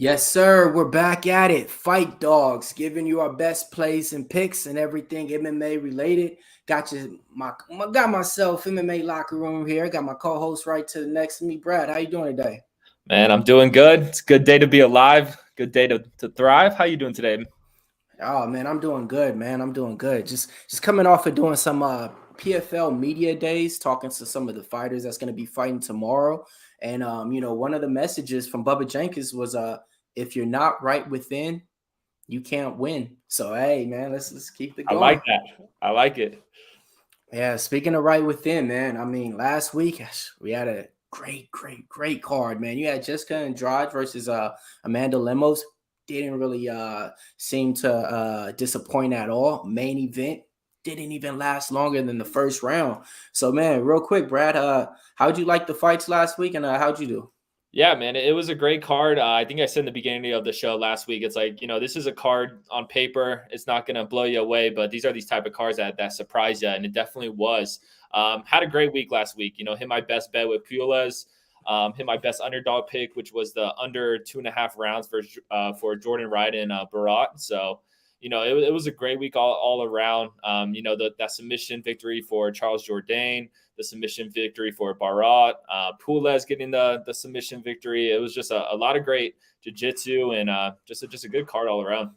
Yes, sir. We're back at it. Fight Dogs, giving you our best plays and picks and everything MMA related. Got myself MMA locker room here. Got my co-host right to the next to me, Brad. How you doing today? Man, I'm doing good. It's a good day to be alive. Good day to thrive. How you doing today? Oh man, I'm doing good, man. I'm doing good. Just coming off of doing some PFL media days, talking to some of the fighters that's gonna be fighting tomorrow. And one of the messages from Bubba Jenkins was if you're not right within, you can't win. So hey man, let's keep it I going. like that. I like it. Yeah, speaking of right within, man. I mean, last week we had a great card, man. You had Jessica Andrade versus Amanda Lemos. Didn't really seem to disappoint at all. Main event didn't even last longer than the first round. So, man, real quick, Brad, how'd you like the fights last week, and how'd you do? Yeah, man, it was a great card. I think I said in the beginning of the show last week, it's like, this is a card on paper. It's not going to blow you away, but these are these type of cards that surprise you, and it definitely was. Had a great week last week. Hit my best bet with Pujols. Hit my best underdog pick, which was the under 2.5 rounds for Jordan Wright and Barat. So, it was a great week all around. That submission victory for Charles Jourdain, the submission victory for Barat, Pujols getting the submission victory. It was just a lot of great jiu-jitsu and just a good card all around.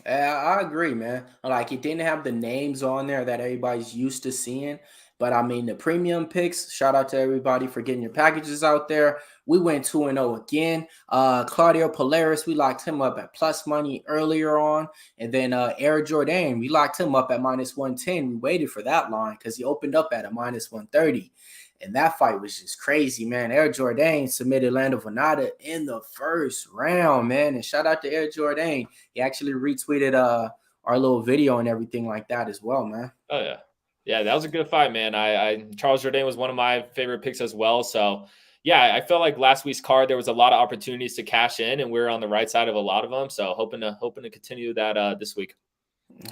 I agree, man. Like it didn't have the names on there that everybody's used to seeing. But I mean, the premium picks, shout out to everybody for getting your packages out there. We went 2-0 again. Claudio Polaris, we locked him up at plus money earlier on. And then Air Jordan, we locked him up at minus 110. We waited for that line because he opened up at a minus 130. And that fight was just crazy, man. Air Jordan submitted Lando Venata in the first round, man. And shout out to Air Jordan. He actually retweeted our little video and everything like that as well, man. Oh yeah. Yeah, that was a good fight, man. I Charles Jourdain was one of my favorite picks as well. So yeah, I felt like last week's card there was a lot of opportunities to cash in, and we are on the right side of a lot of them. So hoping to continue that this week.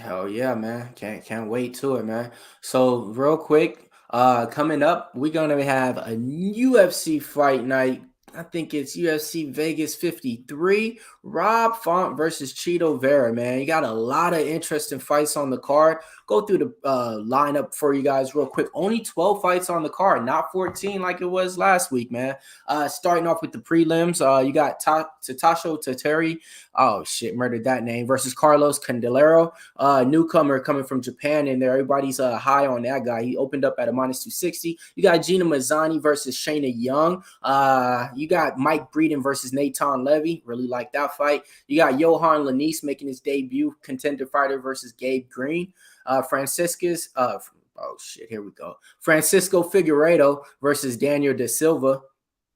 Hell yeah, man. Can't wait to it, man. So real quick, coming up, we're gonna have a UFC fight night. I think it's UFC Vegas 53. Rob Font versus Cheeto Vera, man. You got a lot of interesting fights on the card. Go through the lineup for you guys real quick. Only 12 fights on the card, not 14 like it was last week, man. Starting off with the prelims, you got Tatasho Tateri. Oh shit, murdered that name versus Carlos Candelero, newcomer coming from Japan in there. Everybody's high on that guy. He opened up at a minus 260. You got Gina Mazzani versus Shayna Young. You got Mike Breeden versus Natan Levy. Really like that fight. You got Yohan Lainesse making his debut, contender fighter versus Gabe Green. Francisco Figueiredo versus Daniel Da Silva.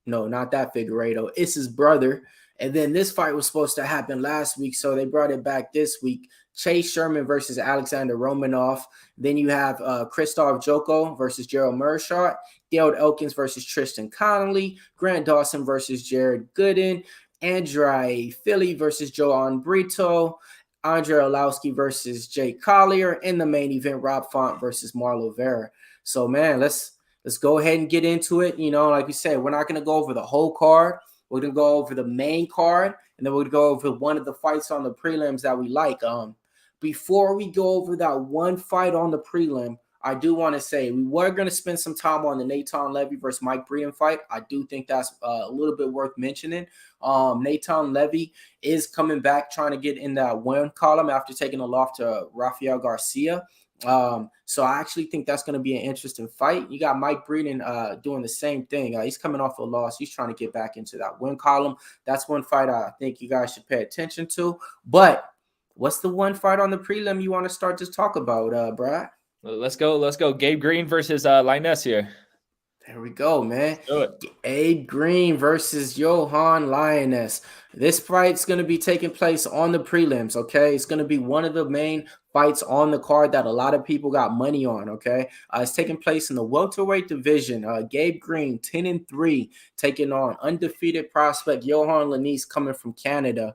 No, not that Figueiredo. It's his brother. And then this fight was supposed to happen last week, so they brought it back this week. Chase Sherman versus Alexander Romanov. Then you have Krzysztof Jotko versus Gerald Meerschaert. Dale Elkins versus Tristan Connolly. Grant Dawson versus Jared Gooden. Andrei Fili versus Joanderson Brito. Andrei Arlovski versus Jay Collier. In the main event, Rob Font versus Marlon Vera. So, man, let's go ahead and get into it. Like we said, we're not going to go over the whole card. We're going to go over the main card, and then we're going to go over one of the fights on the prelims that we like. Before we go over that one fight on the prelim, I do want to say we were going to spend some time on the Natan Levy versus Mike Breeden fight. I do think that's a little bit worth mentioning. Natan Levy is coming back trying to get in that win column after taking a loss to Rafael Garcia. So I actually think that's going to be an interesting fight. You got Mike Breeden doing the same thing. He's coming off a loss. He's trying to get back into that win column. That's one fight I think you guys should pay attention to. But what's the one fight on the prelim you want to start to talk about, Brad? Let's go. Gabe Green versus Lainesse here. There we go, man. Let's do it. Gabe Green versus Yohan Lainesse. This fight's going to be taking place on the prelims, okay? It's going to be one of the main fights on the card that a lot of people got money on, okay? It's taking place in the welterweight division. Gabe Green, 10-3, taking on undefeated prospect Yohan Lainesse coming from Canada.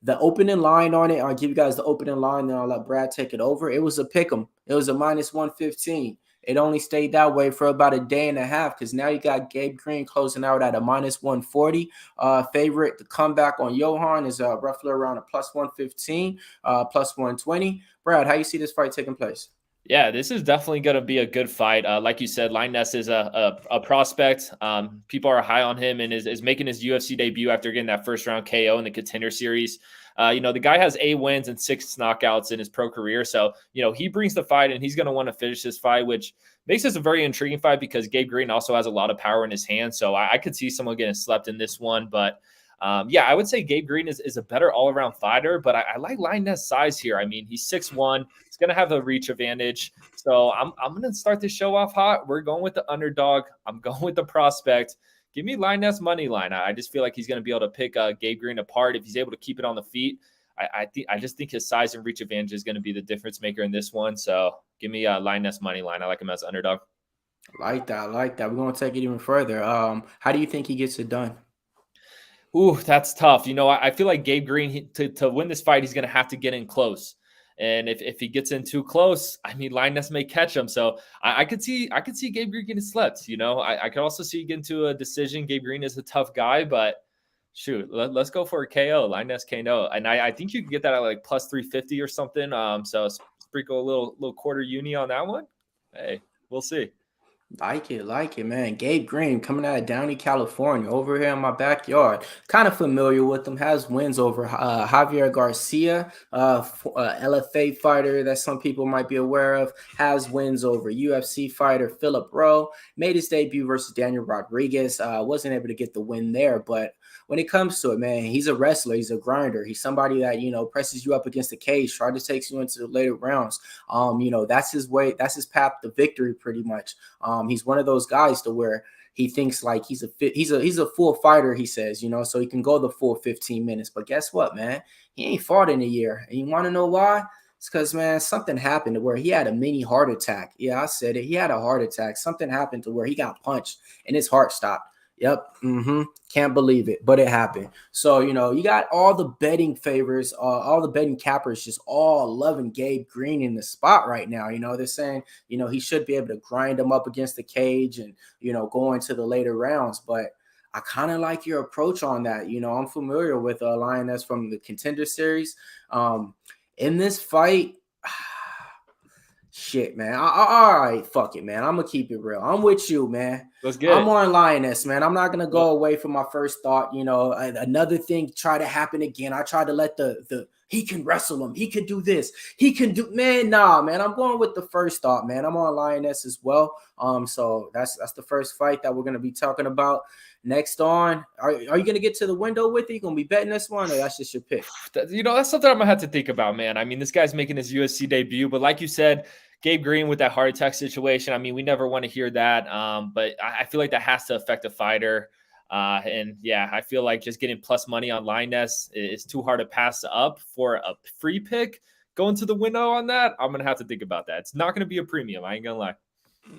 The opening line on it, I'll give you guys the opening line, then I'll let Brad take it over. It was a pick 'em. It was a minus 115. it only stayed that way for about a day and a half, because now you got Gabe Green closing out at a -140. Favorite. The comeback on Yohan is roughly around a +115, +120. Brad, how you see this fight taking place? Yeah, this is definitely going to be a good fight. Like you said, Lainesse is a prospect. People are high on him and is making his UFC debut after getting that first round KO in the Contender Series. The guy has 8 wins and 6 knockouts in his pro career. So, he brings the fight and he's going to want to finish this fight, which makes this a very intriguing fight because Gabe Green also has a lot of power in his hands. So I could see someone getting slept in this one. But I would say Gabe Green is a better all-around fighter, but I like Lainesse's size here. I mean, he's 6'1". He's going to have a reach advantage. So I'm going to start this show off hot. We're going with the underdog. I'm going with the prospect. Give me Lainesse money line. I just feel like he's going to be able to pick Gabe Green apart if he's able to keep it on the feet. I just think his size and reach advantage is going to be the difference maker in this one. So give me Lainesse money line. I like him as underdog. I like that. We're going to take it even further. How do you think he gets it done? Ooh, that's tough. I feel like Gabe Green, to win this fight, he's going to have to get in close. And if he gets in too close, I mean, Lainesse may catch him. So I could see Gabe Green getting slept. I could also see get into a decision. Gabe Green is a tough guy, but shoot, let's go for a KO. Lainesse KO. And I think you can get that at like +350 or something. So sprinkle a little quarter uni on that one. Hey, we'll see. Like it, man. Gabe Green coming out of Downey, California, over here in my backyard. Kind of familiar with him. Has wins over Javier Garcia, LFA fighter that some people might be aware of. Has wins over UFC fighter Philip Rowe. Made his debut versus Daniel Rodriguez. Wasn't able to get the win there, but when it comes to it, man, he's a wrestler. He's a grinder. He's somebody that, presses you up against the cage, tries to take you into the later rounds. That's his way. That's his path to victory, pretty much. He's one of those guys to where he thinks like he's a full fighter, he says, so he can go the full 15 minutes. But guess what, man? He ain't fought in a year. And you want to know why? It's because, man, something happened to where he had a mini heart attack. Yeah, I said it. He had a heart attack. Something happened to where he got punched and his heart stopped. Yep. Can't believe it, but it happened. So, you got all the betting favors, all the betting cappers just all loving Gabe Green in the spot right now. They're saying, he should be able to grind him up against the cage and, go into the later rounds. But I kind of like your approach on that. I'm familiar with Lainesse from the Contender Series. In this fight, shit, man. All right, fuck it, man. I'm going to keep it real. I'm with you, man. Let's get I'm on Lainesse, man. I'm not going to go away from my first thought. Another thing try to happen again. I tried to let he can wrestle him. He can do this. He can do, man. Nah, man. I'm going with the first thought, man. I'm on Lainesse as well. So that's the first fight that we're going to be talking about. Next on, are you going to get to the window with it? You going to be betting this one, or that's just your pick? That's something I'm going to have to think about, man. I mean, this guy's making his UFC debut, but like you said, Gabe Green with that heart attack situation, I mean, we never want to hear that, but I feel like that has to affect a fighter. I feel like just getting plus money on Lainesse is too hard to pass up for a free pick. Going to the window on that, I'm going to have to think about that. It's not going to be a premium. I ain't going to lie.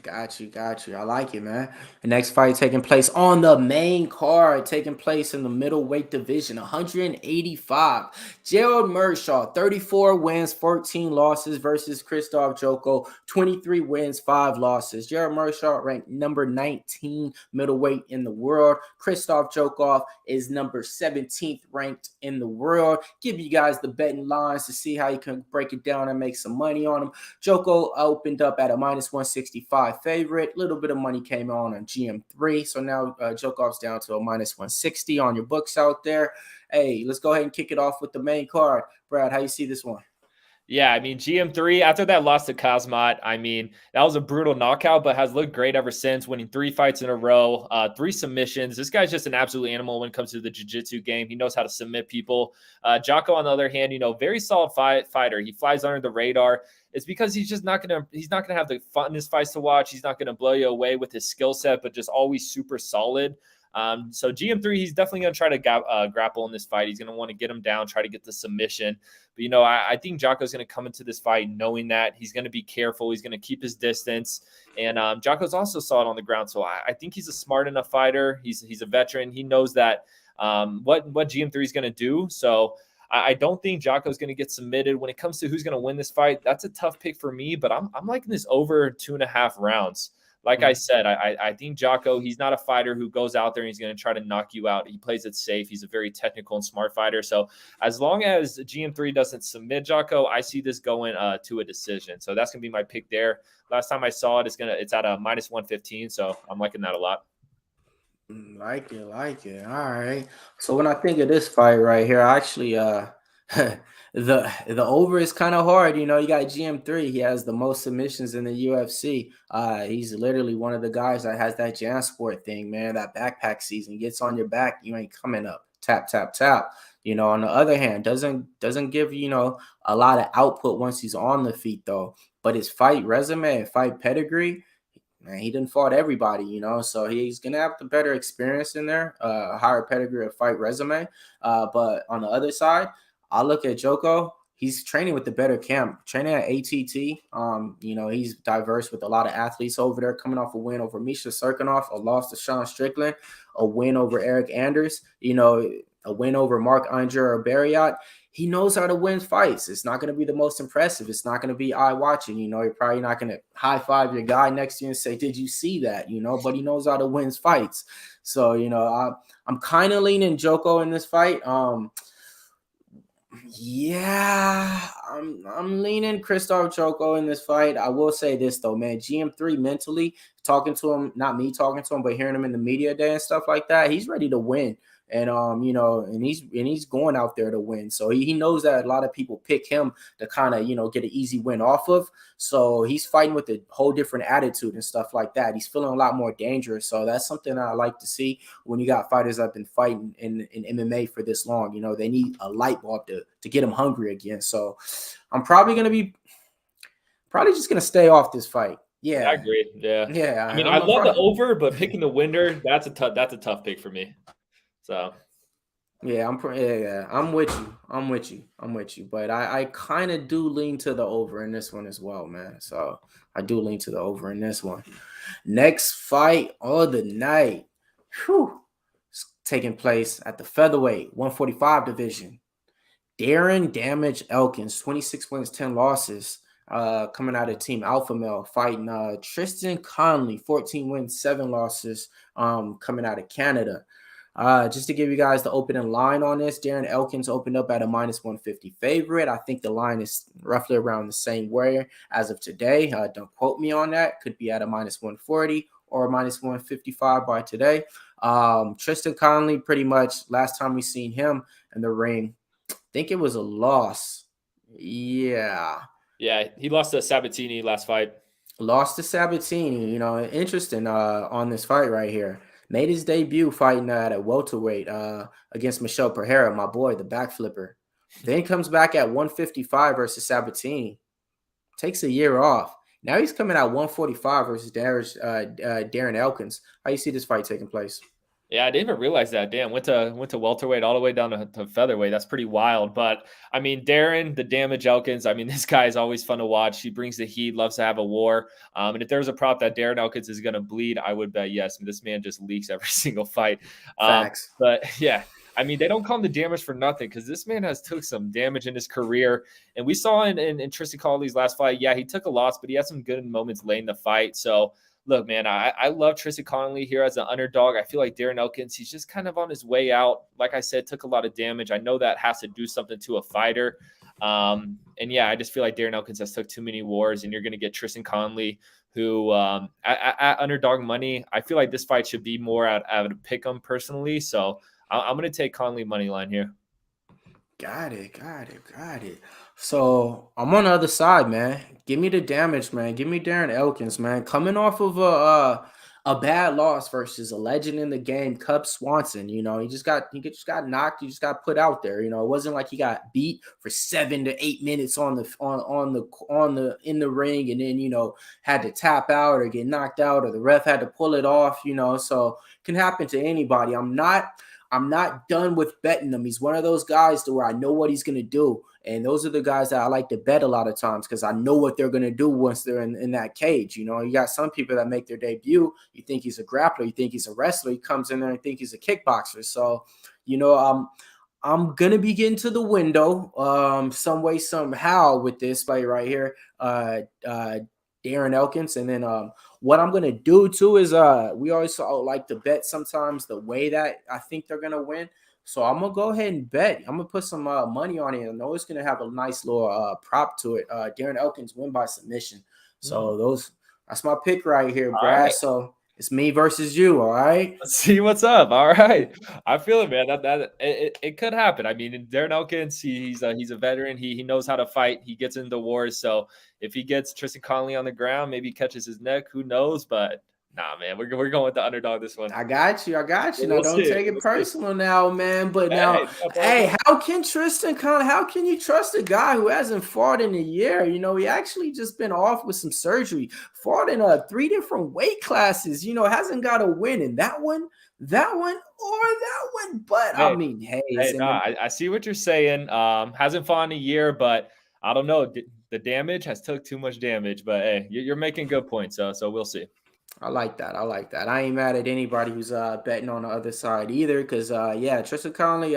Got you. I like it, man. The next fight taking place on the main card, taking place in the middleweight division, 185. Gerald Meerschaert, 34 wins, 14 losses versus Krzysztof Jotko, 23 wins, 5 losses. Gerald Meerschaert ranked number 19 middleweight in the world. Krzysztof Jotko is number 17th ranked in the world. Give you guys the betting lines to see how you can break it down and make some money on them. Jotko opened up at a -165 favorite. Little bit of money came on GM3. So now Jokov's down to a -160 on your books out there. Hey, let's go ahead and kick it off with the main card. Brad, how you see this one? Yeah, I mean, GM3, after that loss to Kazmat, I mean, that was a brutal knockout, but has looked great ever since, winning 3 fights in a row, 3 submissions. This guy's just an absolute animal when it comes to the jiu-jitsu game. He knows how to submit people. Jotko, on the other hand, very solid fighter. He flies under the radar. It's because he's just not gonna have the funnest fights to watch. He's not gonna blow you away with his skill set, but just always super solid. So GM3, he's definitely going to try to grapple in this fight. He's going to want to get him down, try to get the submission. But, I think Jotko's going to come into this fight knowing that he's going to be careful. He's going to keep his distance. And Jotko's also solid on the ground. So I think he's a smart enough fighter. He's a veteran. He knows that what GM3 is going to do. So I don't think Jotko is going to get submitted. When it comes to who's going to win this fight, that's a tough pick for me, but I'm liking this over 2.5 rounds. Like I said, I think Jotko, he's not a fighter who goes out there and he's going to try to knock you out. He plays it safe. He's a very technical and smart fighter. So as long as GM3 doesn't submit Jotko, I see this going to a decision. So that's going to be my pick there. Last time I saw it, it's at a -115. So I'm liking that a lot. Like it. All right. So when I think of this fight right here, I actually the over is kind of hard. You got GM3. He has the most submissions in the UFC. He's literally one of the guys that has that JanSport thing, man. That backpack season gets on your back, you ain't coming up. Tap, tap, tap. On the other hand, doesn't give a lot of output once he's on the feet though. But his fight resume and fight pedigree, man, he didn't fought everybody, so he's gonna have the better experience in there, higher pedigree of fight resume. But on the other side, I look at Jotko. He's training with the better camp, training at ATT. He's diverse with a lot of athletes over there, coming off a win over Meerschaert, a loss to Sean Strickland, a win over Eric Anders, a win over Marc-André Barriot. He knows how to win fights. It's not going to be the most impressive. It's not going to be eye-watching. You're probably not going to high-five your guy next to you and say, did you see that? But he knows how to win fights. So, I'm kind of leaning Jotko in this fight. Yeah, I'm leaning Krzysztof Jotko in this fight. I will say this though, man. GM3 mentally, talking to him, not me talking to him, but hearing him in the media day and stuff like that, he's ready to win. And and he's going out there to win. So he knows that a lot of people pick him to kind of, get an easy win off of. So he's fighting with a whole different attitude and stuff like that. He's feeling a lot more dangerous. So that's something I like to see when you got fighters that have been fighting in MMA for this long. They need a light bulb to get them hungry again. So I'm probably just gonna stay off this fight. Yeah, I agree. Yeah. Yeah. I love the over, but picking the winner, that's a tough pick for me. So, yeah, I'm with you. But I kind of do lean to the over in this one as well, man. So I do lean to the over in this one. Next fight of the night, it's taking place at the featherweight 145 division. Darren Damage Elkins, 26 wins, 10 losses. Coming out of Team Alpha Male, fighting Tristan Conley, 14 wins, 7 losses. Coming out of Canada. Just to give you guys the opening line on this, Darren Elkins opened up at a -150 favorite. I think the line is roughly around the same way as of today. Don't quote me on that. Could be at a -140 or a -155 by today. Tristan Conley, pretty much last time we seen him in the ring, I think it was a loss. Yeah, he lost to Sabatini last fight. Lost to Sabatini. Interesting on this fight right here. Made his debut fighting at a welterweight against Michel Pereira, my boy, the back flipper. Then comes back at 155 versus Sabatini. Takes a year off. Now he's coming out 145 versus Darren Elkins. How you see this fight taking place? Yeah, I didn't even realize that. Damn, went to welterweight all the way down to featherweight. That's pretty wild. But I mean, Darren, the Damage Elkins, I mean, this guy is always fun to watch. He brings the heat, loves to have a war. And if there's a prop that Darren Elkins is going to bleed, I would bet yes. This man just leaks every single fight. Facts. But yeah, I mean, they don't call him the Damage for nothing because this man has took some damage in his career. And we saw in Tristan Conley's last fight, yeah, he took a loss, but he had some good moments late in the fight. So look, man, I love Tristan Conley here as an underdog. I feel like Darren Elkins, he's just kind of on his way out. Like I said, took a lot of damage. I know that has to do something to a fighter. And yeah, I just feel like Darren Elkins has took too many wars, and you're going to get Tristan Conley, who at underdog money, I feel like this fight should be more out of a pick 'em personally. So I'm going to take Conley money line here. Got it. So I'm on the other side, man. Give me the Damage, man. Give me Darren Elkins, man. Coming off of a bad loss versus a legend in the game, Cub Swanson. He just got knocked. He just got put out there. It wasn't like he got beat for 7 to 8 minutes in the ring, and then had to tap out or get knocked out, or the ref had to pull it off. So it can happen to anybody. I'm not done with betting him. He's one of those guys to where I know what he's going to do. And those are the guys that I like to bet a lot of times because I know what they're going to do once they're in that cage. You got some people that make their debut. You think he's a grappler. You think he's a wrestler. He comes in there and think he's a kickboxer. So, I'm gonna be getting to the window some way, somehow with this fight right here. Darren Elkins. And then what I'm gonna do too is we always like to bet sometimes the way that I think they're gonna win. So I'm gonna go ahead and bet. I'm gonna put some money on it. I know it's gonna have a nice little prop to it. Darren Elkins win by submission. So that's my pick right here, Brad. Right. So it's me versus you. All right. Let's see what's up. All right. I feel it, man. It could happen. I mean, Darren Elkins, he's a veteran. He knows how to fight. He gets into wars. So if he gets Tristan Connolly on the ground, maybe he catches his neck. Who knows? But nah, man, we're going with the underdog this one. I got you. Now, don't take it personal now, man. But now, hey, how can Tristan Connolly, how can you trust a guy who hasn't fought in a year? You know, he actually just been off with some surgery, fought in 3 different weight classes, you know, hasn't got a win in that one, or that one. But I mean, I see what you're saying. Hasn't fought in a year, but I don't know. The damage has took too much damage. But hey, you're making good points. So we'll see. I like that. I ain't mad at anybody who's betting on the other side either, because Tristan Connolly,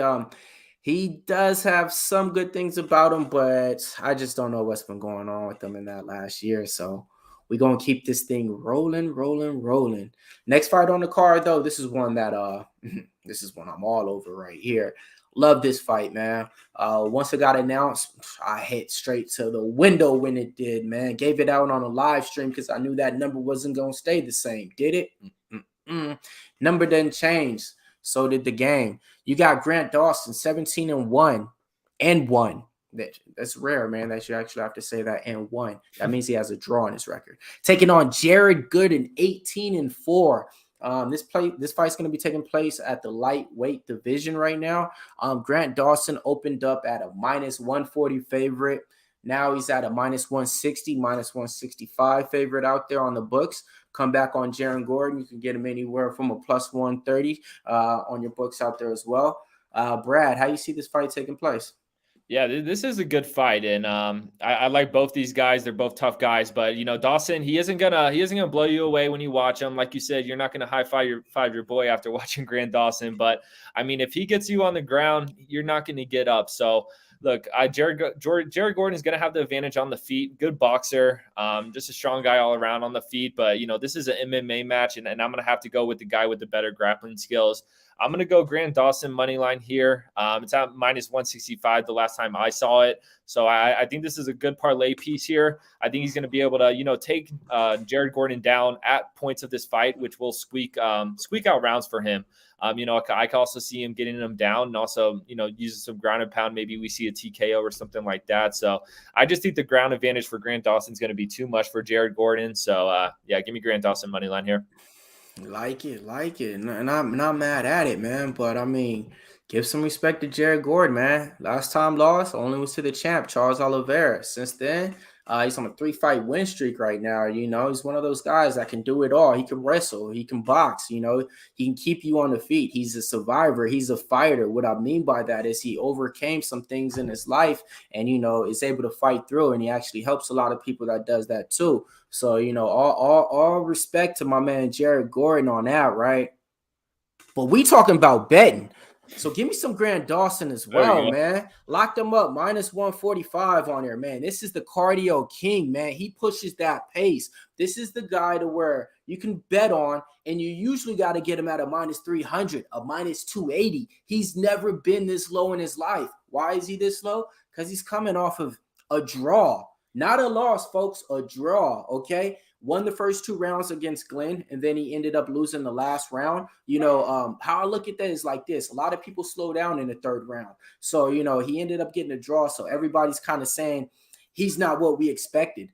he does have some good things about him, but I just don't know what's been going on with him in that last year. So we're gonna keep this thing rolling. Next fight on the card, though, this is one that this is one I'm all over right here. Love this fight, man. Once it got announced, I hit straight to the window when it did, man. Gave it out on a live stream because I knew that number wasn't going to stay the same. Did it? Number didn't change. So did the game. You got Grant Dawson, 17-1 and 1. That's rare, man. That you actually have to say that and 1. That means he has a draw on his record. Taking on Jared Gooden, 18-4. This fight's going to be taking place at the lightweight division right now. Grant Dawson opened up at a -140 favorite. Now he's at a -160, -165 favorite out there on the books. Come back on Jared Gordon. You can get him anywhere from a +130 on your books out there as well. Brad, how you see this fight taking place? Yeah, this is a good fight, and I like both these guys. They're both tough guys, but you know, Dawson, he isn't gonna blow you away when you watch him. Like you said, you're not gonna high five your boy after watching Grant Dawson, but I mean, if he gets you on the ground, you're not gonna get up. So look, Jared Gordon is gonna have the advantage on the feet. Good boxer, just a strong guy all around on the feet. But you know, this is an MMA match, and I'm gonna have to go with the guy with the better grappling skills. I'm going to go Grant Dawson money line here. It's at -165 the last time I saw it. So I think this is a good parlay piece here. I think he's going to be able to, you know, take Jared Gordon down at points of this fight, which will squeak out rounds for him. You know, I can also see him getting him down and also, you know, using some ground and pound. Maybe we see a TKO or something like that. So I just think the ground advantage for Grant Dawson is going to be too much for Jared Gordon. So give me Grant Dawson money line here. Like it. And I'm not mad at it, man. But I mean, give some respect to Jared Gordon, man. Last time lost only was to the champ, Charles Oliveira. Since then, he's on a 3-fight win streak right now. You know, he's one of those guys that can do it all. He can wrestle, he can box, you know, he can keep you on the feet. He's a survivor, he's a fighter. What I mean by that is he overcame some things in his life and, you know, is able to fight through, and he actually helps a lot of people that does that too. So, you know, all respect to my man Jared Gordon on that, right? But we talking about betting. So give me some Grant Dawson as well, man. Lock them up, -145 on there, man. This is the cardio king, man. He pushes that pace. This is the guy to where you can bet on, and you usually got to get him at a -300, a -280. He's never been this low in his life. Why is he this low? Because he's coming off of a draw. Not a loss, folks, a draw, okay? Won the first 2 rounds against Glenn, and then he ended up losing the last round. You know, how I look at that is like this. A lot of people slow down in the 3rd round. So, you know, he ended up getting a draw. So everybody's kind of saying he's not what we expected.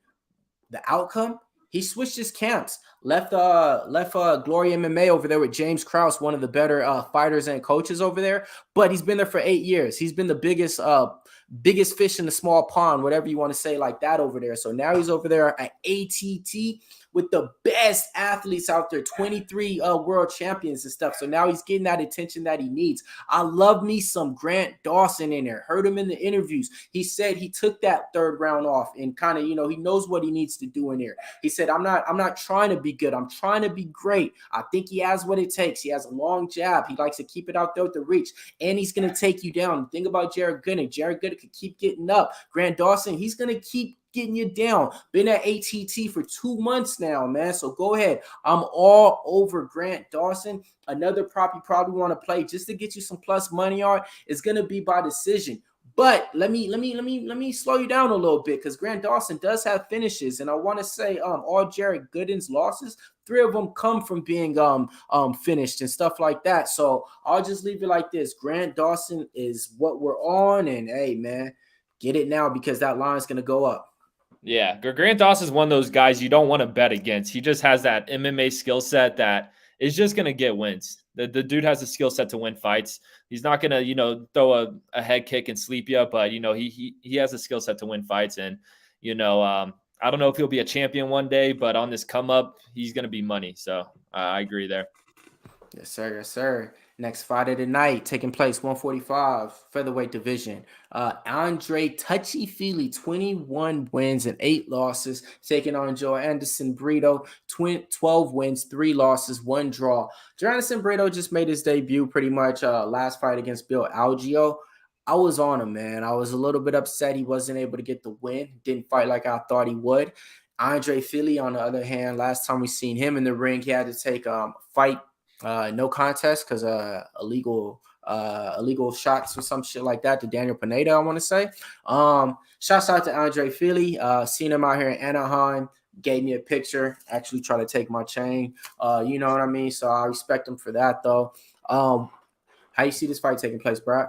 The outcome, he switched his camps, left Glory MMA over there with James Krause, one of the better fighters and coaches over there. But he's been there for 8 years. He's been the biggest fish in the small pond, whatever you want to say like that over there. So now he's over there at ATT with the best athletes out there, 23 world champions and stuff. So now he's getting that attention that he needs. I love me some Grant Dawson in there. Heard him in the interviews. He said he took that 3rd round off and kind of, you know, he knows what he needs to do in there. He said, I'm not trying to be be good. I'm trying to be great. I think he has what it takes. He has a long jab. He likes to keep it out there with the reach, and he's going to take you down. Think about Jared Gooding. Jared Gooding could keep getting up. Grant Dawson, he's going to keep getting you down. Been at ATT for 2 months now, man. So go ahead. I'm all over Grant Dawson. Another prop you probably want to play just to get you some plus money on is going to be by decision. But let me slow you down a little bit, because Grant Dawson does have finishes, and I want to say all Jared Gooden's losses, 3 of them come from being finished and stuff like that. So I'll just leave it like this. Grant Dawson is what we're on, and hey man, get it now because that line's gonna go up. Yeah, Grant Dawson is one of those guys you don't want to bet against. He just has that MMA skill set that is just going to get wins. The dude has a skill set to win fights. He's not going to, throw a head kick and sleep you, but, he has a skill set to win fights. And, I don't know if he'll be a champion one day, but on this come up, he's going to be money. So I agree there. Yes, sir. Yes, sir. Next fight of the night, taking place 145 featherweight division. Andrei Touchy Fili, 21 wins and 8 losses, taking on Joanderson Brito, 12 wins, 3 losses, 1 draw. Joanderson Brito just made his debut pretty much last fight against Bill Algeo. I was on him, man. I was a little bit upset he wasn't able to get the win. Didn't fight like I thought he would. Andrei Fili, on the other hand, last time we seen him in the ring, he had to take fight no contest because illegal shots or some shit like that to Daniel Pineda, I want to say. Shouts out to Andrei Fili. Seen him out here in Anaheim. Gave me a picture. Actually tried to take my chain. You know what I mean? So I respect him for that, though. How you see this fight taking place, Brad?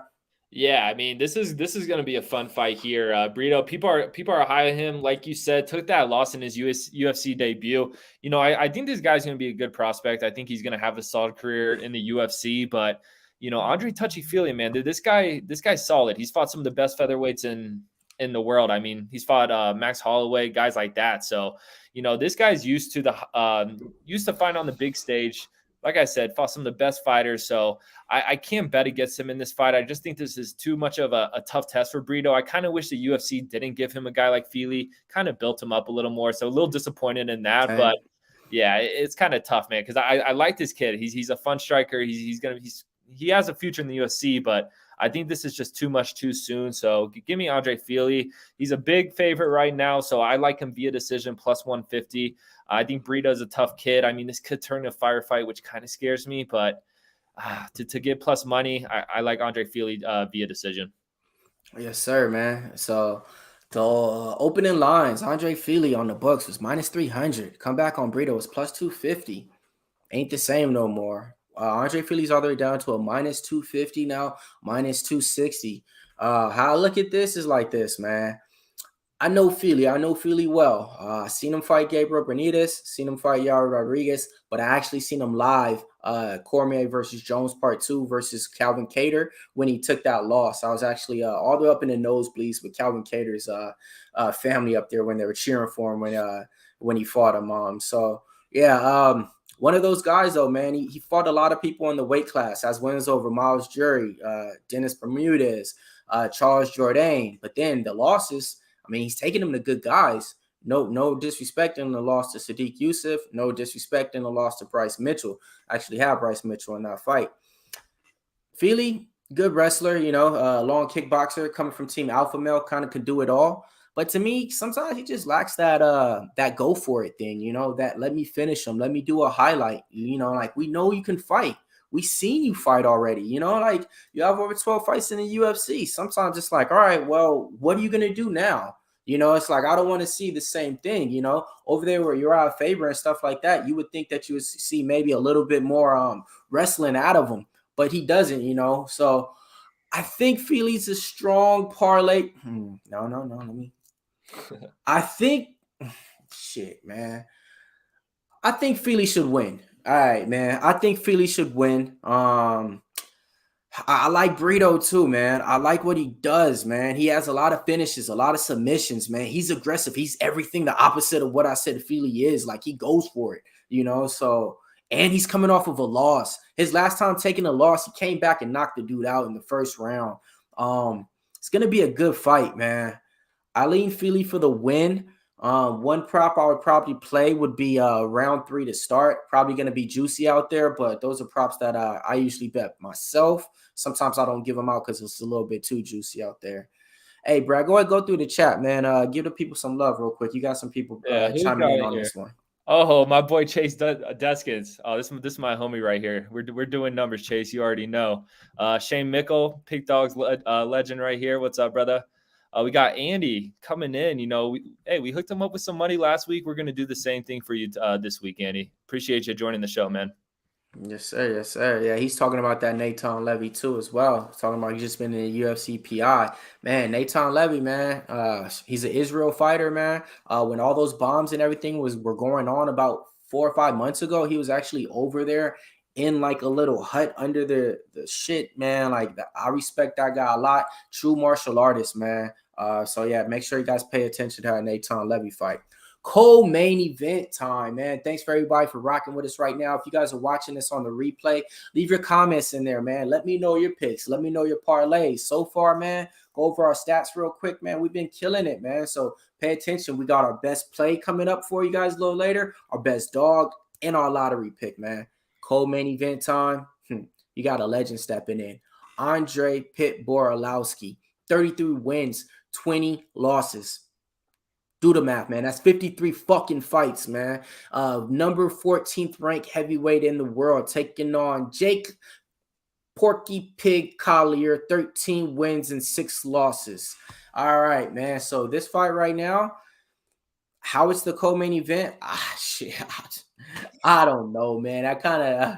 Yeah, I mean, this is going to be a fun fight here. Brito, people are high on him, like you said. Took that loss in his UFC debut. I think this guy's going to be a good prospect. I think he's going to have a solid career in the UFC. But Andrei Touchy Fili, man, dude, this guy's solid. He's fought some of the best featherweights in the world. I mean, he's fought Max Holloway, guys like that. So this guy's used to fighting on the big stage. Like I said, fought some of the best fighters. So I can't bet against him in this fight. I just think this is too much of a tough test for Brito. I kind of wish the UFC didn't give him a guy like Fili, kind of built him up a little more. So a little disappointed in that. Okay. But yeah, it's kind of tough, man, because I like this kid. He's a fun striker. He has a future in the UFC, but I think this is just too much too soon. So give me Andrei Fili. He's a big favorite right now, so I like him via decision plus 150. I think Brito's a tough kid. I mean, this could turn into a firefight, which kind of scares me, but to get plus money, I like Andrei Fili via decision. Yes, sir, man. So the opening lines, Andrei Fili on the books was minus 300. Come back on Brito was plus 250. Ain't the same no more. Andrei Fili's all the way down to a minus 250 now, minus 260. How I look at this is like this, man. I know Fili well. I seen him fight Gabriel Benitez, seen him fight Yair Rodriguez, but I actually seen him live, Cormier versus Jones Part 2 versus Calvin Kattar when he took that loss. I was actually all the way up in the nosebleeds with Calvin Kattar's family up there when they were cheering for him when he fought him. So, yeah, one of those guys, though, man, he fought a lot of people in the weight class, has wins over Miles Jury, Dennis Bermudez, Charles Jourdain. But then the losses, I mean, he's taking them to good guys. No disrespect in the loss to Sadiq Youssef. No disrespect in the loss to Bryce Mitchell. I actually have Bryce Mitchell in that fight. Fili, good wrestler, long kickboxer coming from Team Alpha Male, kind of can do it all. But to me, sometimes he just lacks that go for it thing, that let me finish him, let me do a highlight, like we know you can fight. We seen you fight already, like you have over 12 fights in the UFC. Sometimes it's like, all right, well, what are you going to do now? It's like, I don't want to see the same thing, over there where you're out of favor and stuff like that. You would think that you would see maybe a little bit more wrestling out of him, but he doesn't, So I think Fili's a strong parlay. No, let me. I think, shit, man. I think Fili should win. All right, man. I think Fili should win. I like Brito too, man. I like what he does, man. He has a lot of finishes, a lot of submissions, man. He's aggressive. He's everything the opposite of what I said Fili is. Like, he goes for it, So, and he's coming off of a loss. His last time taking a loss, he came back and knocked the dude out in the first round. It's going to be a good fight, man. I lean Fili for the win, One prop I would probably play would be round 3 to start. Probably going to be juicy out there, but those are props that I usually bet myself. Sometimes I don't give them out because it's a little bit too juicy out there. Hey, Brad, go ahead, go through the chat, man. Give the people some love real quick. You got some people Yeah, who we chiming got in in on here? this one. Oh, my boy Chase Deskins. Oh, this is my homie right here. We're doing numbers, Chase. You already know. Shane Mickle, Pig Dogs legend right here. What's up, brother? We got Andy coming in. You know, we hooked him up with some money last week. We're gonna do the same thing for you this week, Andy. Appreciate you joining the show, man. Yes, sir. Yes, sir. Yeah, he's talking about that Nathan Levy too as well. He's talking about he's just been in the UFC PI. Man, Nathan Levy, man. He's an Israel fighter, man. When all those bombs and everything were going on about 4 or 5 months ago, he was actually over there in like a little hut under the shit, man. Like I respect that guy a lot. True martial artist, man. So yeah, make sure you guys pay attention to that Nathan Levy fight. Co-main event time, man. Thanks for everybody for rocking with us right now. If you guys are watching this on the replay, leave your comments in there, man. Let me know your picks. Let me know your parlays. So far, man, go over our stats real quick, man. We've been killing it, man. So pay attention. We got our best play coming up for you guys a little later, our best dog, and our lottery pick, man. Co-main event time. You got a legend stepping in. Andrei Arlovski, 33 wins, 20 losses. Do the math, man. That's 53 fucking fights, man. Number 14th ranked heavyweight in the world, taking on Jake Porky Pig Collier, 13 wins and 6 losses. All right, man. So this fight right now, how it's the co-main event? Shit. I don't know, man. I kind of,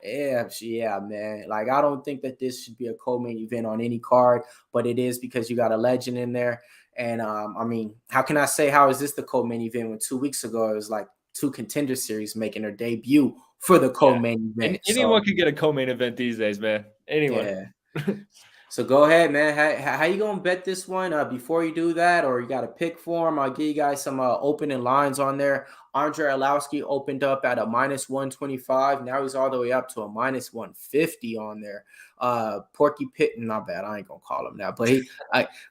yeah, man. Like, I don't think that this should be a co-main event on any card, but it is because you got a legend in there. And I mean, how can I say how is this the co-main event when 2 weeks ago it was like 2 contender series making their debut for the co-main event? Anyone can get a co-main event these days, man. Anyone. Yeah. So go ahead, man. How you gonna bet this one? Before you do that, or you got a pick for him? I'll give you guys some opening lines on there. Andrei Arlovski opened up at a -125. Now he's all the way up to a -150 on there. Porky Pig, not bad. I ain't gonna call him that,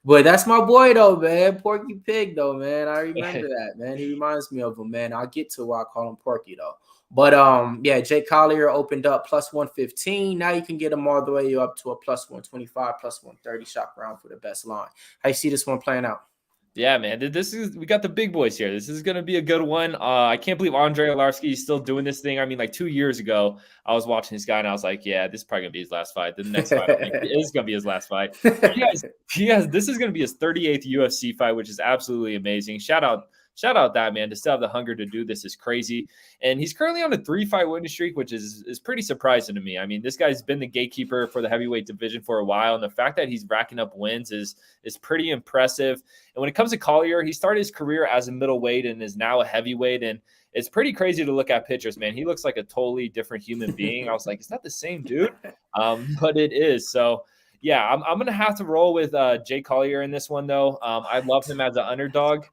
but that's my boy though, man. Porky Pig though, man. I remember that, man. He reminds me of him, man. I'll get to why I call him Porky though. But yeah, Jake Collier opened up +115. Now you can get him all the way up to a +125, +130 shop around for the best line. How you see this one playing out? Yeah, man. We got the big boys here. This is gonna be a good one. I can't believe Andrei Arlovski is still doing this thing. I mean, like 2 years ago, I was watching this guy and I was like, yeah, this is probably gonna be his last fight. The next fight is gonna be his last fight. This is gonna be his 38th UFC fight, which is absolutely amazing. Shout out that man to still have the hunger to do this is crazy. And he's currently on a 3-fight winning streak, which is pretty surprising to me. I mean, this guy's been the gatekeeper for the heavyweight division for a while, and the fact that he's racking up wins is pretty impressive. And when it comes to Collier, he started his career as a middleweight and is now a heavyweight. And it's pretty crazy to look at pictures, man. He looks like a totally different human being. I was like, is that the same dude? But it is. So yeah, I'm going to have to roll with Jake Collier in this one, though. I love him as an underdog.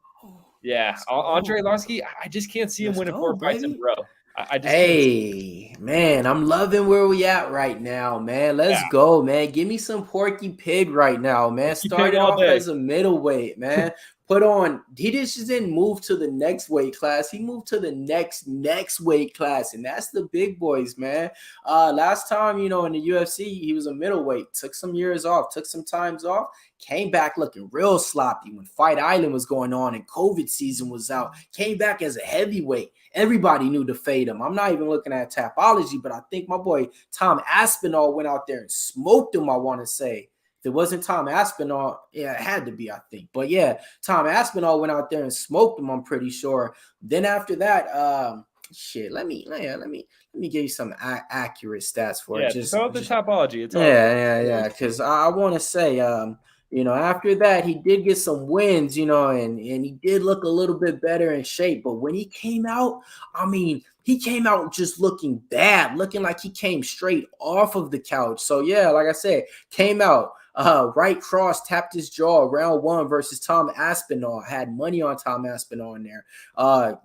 Yeah, Andrei Arlovski, I just can't see him winning 4 fights in a row. I just can't. Man, I'm loving where we at right now, man. Let's go, man. Give me some Porky Pig right now, man. Started off as a middleweight, man. He just didn't move to the next weight class. He moved to the next weight class, and that's the big boys, man. Last time, in the UFC, he was a middleweight. Took some years off, took some times off, came back looking real sloppy when Fight Island was going on and COVID season was out. Came back as a heavyweight. Everybody knew to fade him. I'm not even looking at Tapology, but I think my boy Tom Aspinall went out there and smoked him, I want to say. If it wasn't Tom Aspinall, yeah, it had to be, I think. But yeah, Tom Aspinall went out there and smoked him, I'm pretty sure. Then after that, let me give you some accurate stats for it. Just throw up the Tapology. It's yeah. Because I want to say, after that, he did get some wins, and he did look a little bit better in shape. But when he came out, he came out just looking bad, looking like he came straight off of the couch. So yeah, like I said, came out. Right cross, tapped his jaw, round 1 versus Tom Aspinall. Had money on Tom Aspinall in there.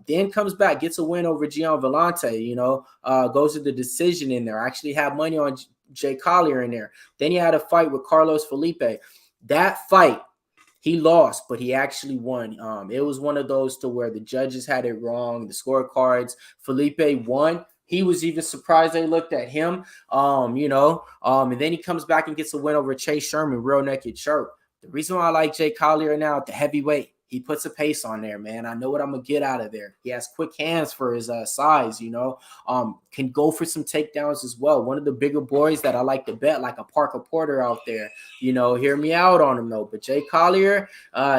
Then comes back, gets a win over Gian Vellante, goes to the decision in there. Actually had money on Jay Collier in there. Then he had a fight with Carlos Felipe. That fight, He lost, but he actually won. It was one of those to where the judges had it wrong, the scorecards. Felipe won. He was even surprised they looked at him. And then he comes back and gets a win over Chase Sherman, real naked chirp. The reason why I like Jay Collier now at the heavyweight, he puts a pace on there, man. I know what I'm gonna get out of there. He has quick hands for his size, can go for some takedowns as well. One of the bigger boys that I like to bet, like a Parker Porter out there, hear me out on him though. But Jay Collier,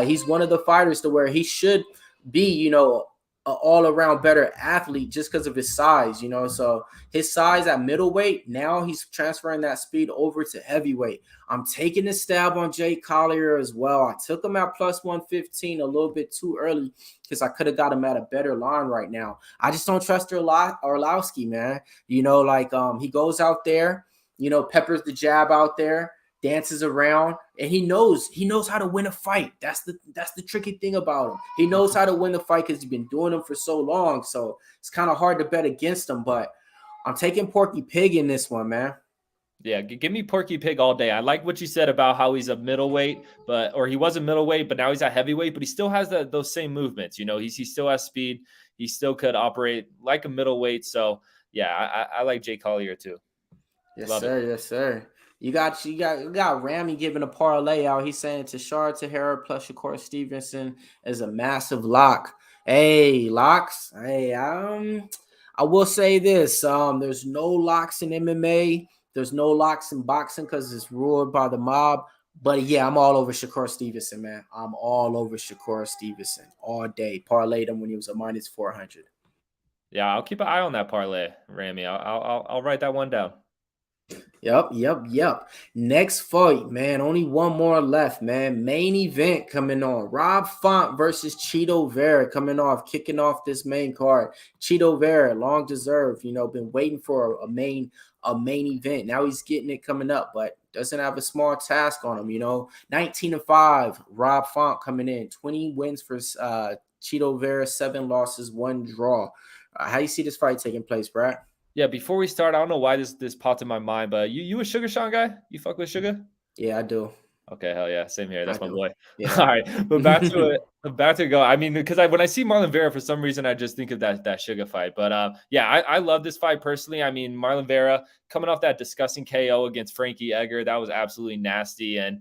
he's one of the fighters to where he should be, an all-around better athlete just because of his size, So his size at middleweight, now he's transferring that speed over to heavyweight. I'm taking a stab on Jay Collier as well. I took him at plus 115 a little bit too early because I could have got him at a better line right now. I just don't trust Arlovski, man. He goes out there, peppers the jab out there, dances around, and he knows how to win a fight. That's the tricky thing about him. He knows how to win the fight because he's been doing them for so long. So it's kind of hard to bet against him, but I'm taking Porky Pig in this one, man. Yeah, give me Porky Pig all day. I like what you said about how he's a middleweight, or he was a middleweight, but now he's at heavyweight, but he still has those same movements. He still has speed. He still could operate like a middleweight. So yeah, I like Jay Collier too. Yes, sir. Yes, sir. You got Ramy giving a parlay out. He's saying Tashara Tahara plus Shakur Stevenson is a massive lock. Hey, locks. Hey, I will say this. There's no locks in MMA. There's no locks in boxing because it's ruled by the mob. But yeah, I'm all over Shakur Stevenson, man. I'm all over Shakur Stevenson all day. Parlayed him when he was a minus 400. Yeah, I'll keep an eye on that parlay, Ramy. I'll write that one down. Yep. Next fight, man. Only one more left, man. Main event coming on. Rob Font versus Chito Vera kicking off this main card. Chito Vera, long deserved, been waiting for a main event. Now he's getting it coming up, but doesn't have a small task on him, 19-5. Rob Font coming in. 20 wins for Chito Vera, 7 losses, 1 draw. How do you see this fight taking place, Brad? Yeah, before we start, I don't know why this popped in my mind, but you a Sugar Sean guy? You fuck with Sugar? Yeah, I do. Okay, hell yeah, same here. That's my boy. Yeah. All right, but back to it. Back to go. I mean, because when I see Marlon Vera, for some reason, I just think of that Sugar fight. But yeah, I love this fight personally. I mean, Marlon Vera coming off that disgusting KO against Frankie Edgar, that was absolutely nasty. And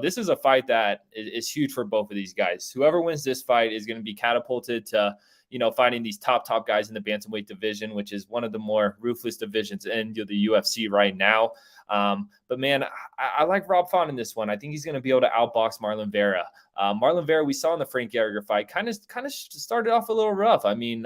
this is a fight that is huge for both of these guys. Whoever wins this fight is going to be catapulted to fighting these top guys in the bantamweight division, which is one of the more ruthless divisions in the UFC right now. But man, I like Rob Font in this one. I think he's going to be able to outbox Marlon Vera. Marlon Vera, we saw in the Frankie Edgar fight, kind of started off a little rough. I mean,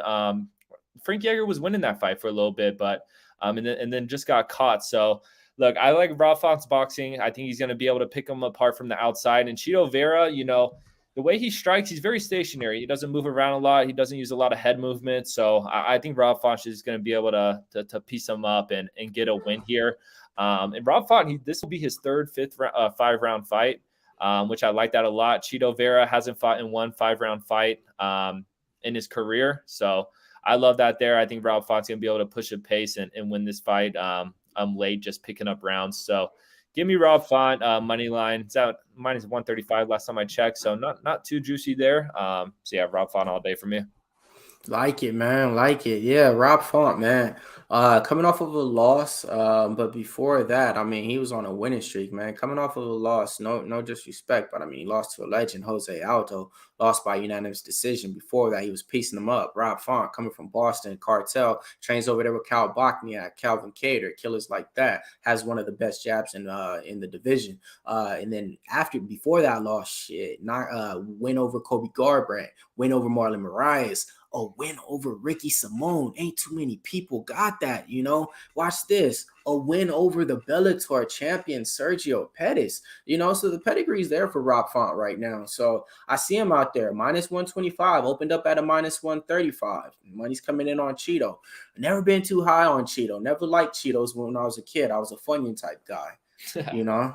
Frankie Edgar was winning that fight for a little bit, but and then just got caught. So look, I like Rob Font's boxing. I think he's going to be able to pick him apart from the outside. And Chito Vera, the way he strikes, he's very stationary. He doesn't move around a lot. He doesn't use a lot of head movement. So I think Rob Font is going to be able to piece him up and get a win here. And Rob Font, this will be his third, 5-round fight, which I like that a lot. Chito Vera hasn't fought in one 5-round fight in his career. So I love that there. I think Rob Font's going to be able to push a pace and win this fight late, just picking up rounds. So give me Rob Font money line. It's out minus 135 last time I checked, so not too juicy there. So yeah, Rob Font all day for me. Like it, man. Like it. Yeah, Rob Font, man. Coming off of a loss, but before that, I mean, he was on a winning streak, man. Coming off of a loss, no disrespect, but I mean, he lost to a legend, Jose Aldo, lost by unanimous decision. Before that, he was piecing them up. Rob Font, coming from Boston, cartel, trains over there with Cal Bachniak, Calvin Cater, killers like that, has one of the best jabs in the division. And then before that loss, win over Kobe Garbrandt, win over Marlon Moraes, a win over Ricky Simone. Ain't too many people got that, Watch this. A win over the Bellator champion, Sergio Pettis. So the pedigree's there for Rob Font right now. So I see him out there. Minus 125. Opened up at a minus 135. Money's coming in on Cheeto. Never been too high on Cheeto. Never liked Cheetos when I was a kid. I was a Funyun type guy,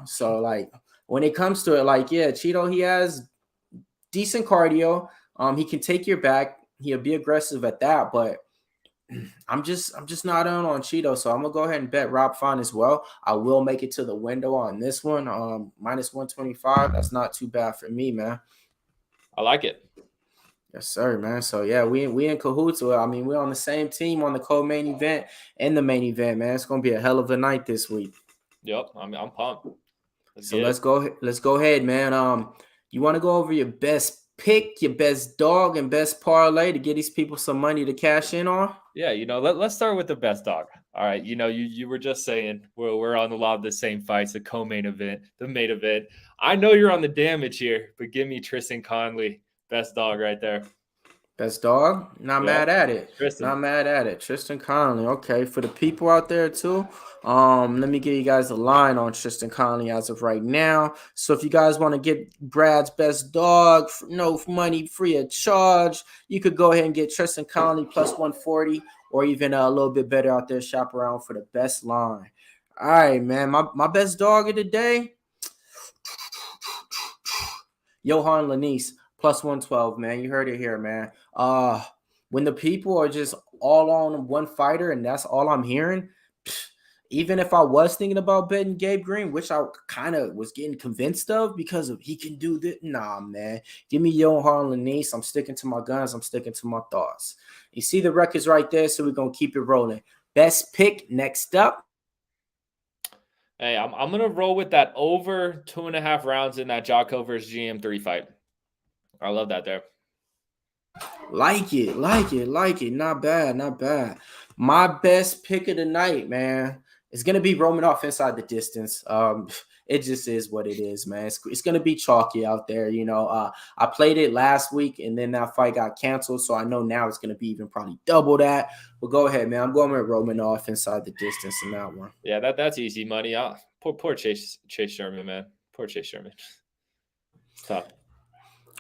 So, like, when it comes to it, Cheeto, he has decent cardio. He can take your back. He'll be aggressive at that, but I'm just not on Cheeto, so I'm gonna go ahead and bet Rob Font as well. I will make it to the window on this one. Minus 125. That's not too bad for me, man. I like it. Yes, sir, man. So yeah, we in cahoots. Well, I mean, we're on the same team on the co-main event and the main event, man. It's gonna be a hell of a night this week. Yep, I'm pumped. Let's go ahead, man. You want to go over your best pick, your best dog, and best parlay to get these people some money to cash in on? Yeah, let's start with the best dog. All right, you were just saying we're on a lot of the same fights, the co-main event, the main event. I know you're on the damage here, but give me Tristan Conley, best dog right there. Best dog? Not mad at it. Tristan. Not mad at it. Tristan Conley. Okay, for the people out there too. Let me give you guys a line on Tristan Conley as of right now. So if you guys want to get Brad's best dog, no money, free of charge, you could go ahead and get Tristan Conley plus 140, or even a little bit better out there, shop around for the best line. All right, man. My best dog of the day, Yohan Lainesse. Plus 112, man. You heard it here, man. When the people are just all on one fighter and that's all I'm hearing, even if I was thinking about betting Gabe Green, which I kind of was getting convinced of because of he can do this. Nah, man. Give me Yohan Lainesse. I'm sticking to my guns. I'm sticking to my thoughts. You see the records right there, so we're going to keep it rolling. Best pick next up. Hey, I'm going to roll with that over 2.5 rounds in that Jotko versus GM3 fight. I love that there. Like it. Not bad. My best pick of the night, man, is going to be Romanov inside the distance. It just is what it is, man. It's going to be chalky out there. I played it last week, and then that fight got canceled, so I know now it's going to be even probably double that. But go ahead, man. I'm going with Romanov inside the distance in that one. Yeah, that's easy money. Poor Chase Sherman, man. Poor Chase Sherman. Tough.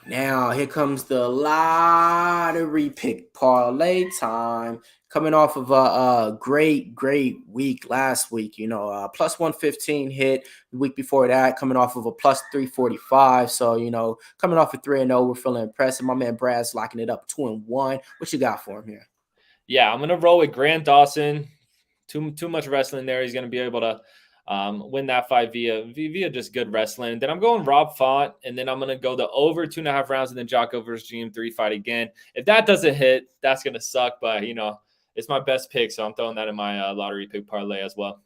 Now, here comes the lottery pick parlay time. Coming off of a great week last week, plus 115 hit the week before that, coming off of a plus 345. So, coming off of 3-0, we're feeling impressive. My man Brad's locking it up 2-1. What you got for him here? Yeah, I'm going to roll with Grant Dawson. Too much wrestling there. He's going to be able to win that fight via just good wrestling. Then I'm going Rob Font, and then I'm going to go the over 2.5 rounds, and then Jotko versus GM3 fight again. If that doesn't hit, that's going to suck, but, it's my best pick, so I'm throwing that in my lottery pick parlay as well.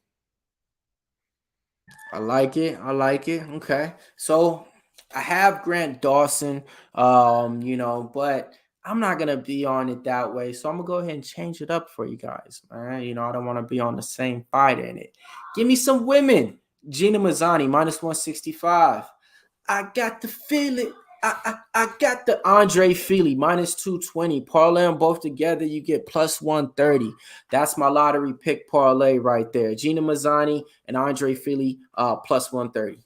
I like it. Okay. So I have Grant Dawson, but I'm not going to be on it that way. So I'm going to go ahead and change it up for you guys, man. I don't want to be on the same fight in it. Give me some women. Gina Mazzani, minus 165. I got the Fili. I got the Andrei Fili, minus 220. Parlay them both together, you get plus 130. That's my lottery pick parlay right there. Gina Mazzani and Andrei Fili, plus 130.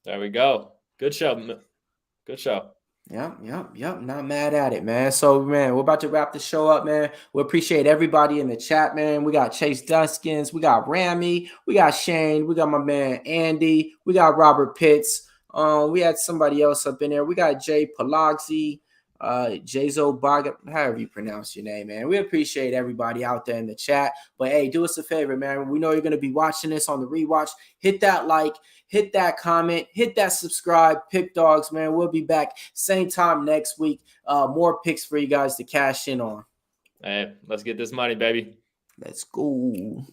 There we go. Good show. Yep. Not mad at it, man. So, man, we're about to wrap the show up, man. We appreciate everybody in the chat, man. We got Chase Duskins. We got Rami. We got Shane. We got my man Andy. We got Robert Pitts. We had somebody else up in there. We got Jay Palazzi, Jazo Baga, however you pronounce your name, man. We appreciate everybody out there in the chat. But, hey, do us a favor, man. We know you're going to be watching this on the rewatch. Hit that like. Hit that comment, hit that subscribe, Pick Dogs, man. We'll be back same time next week. More picks for you guys to cash in on. Hey, let's get this money, baby. Let's go.